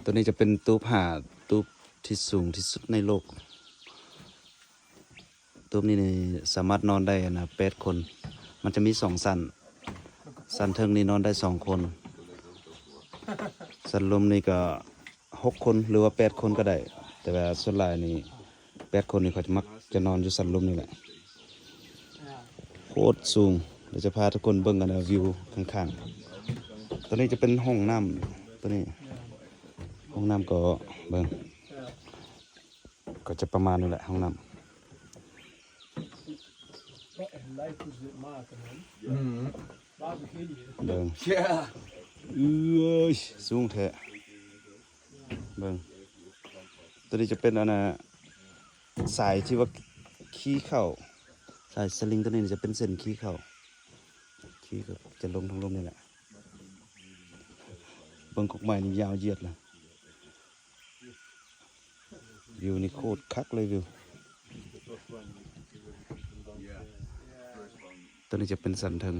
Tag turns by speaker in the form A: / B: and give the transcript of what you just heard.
A: ตัวนี้จะเป็นตู้ผ้าตู้ที่สูงที่สุดในโลกตู้นี้นี่สามารถนอนได้นะ8 คน มันจะมี2 สันสันเทิงนี่นอนได้2 คน สันลมนี่ก็6 คนหรือว่า8 คนก็ได้ แต่ว่าส่วนหลายนี่8 คนนี่เขาจะมักจะนอนอยู่สันลมนี่แหละโคตรสูงเดี๋ยวจะพาทุกคนเบิ่งกันนะวิวข้างๆตัวนี้จะเป็นห้องน้ำตัวนี้ห้องน้ำก็เบิ่งก็จะประมาณนี้แหละห้องน้ำเบิ่งเอ้ยสูงแท้เบิ่งตัวนี้จะเป็นอันน่ะสายที่ว่าขี้เข้าสายสลิงตัวนี้จะเป็นเส้นขี้เข้าขี้ก็จะลงทั้งลมนี่แหละเบิ่งกกไม้นี่ยาวเหยียดเลยวิวนี่โคตรคักเลยวิวตัวนี้จะเป็นสันเทิง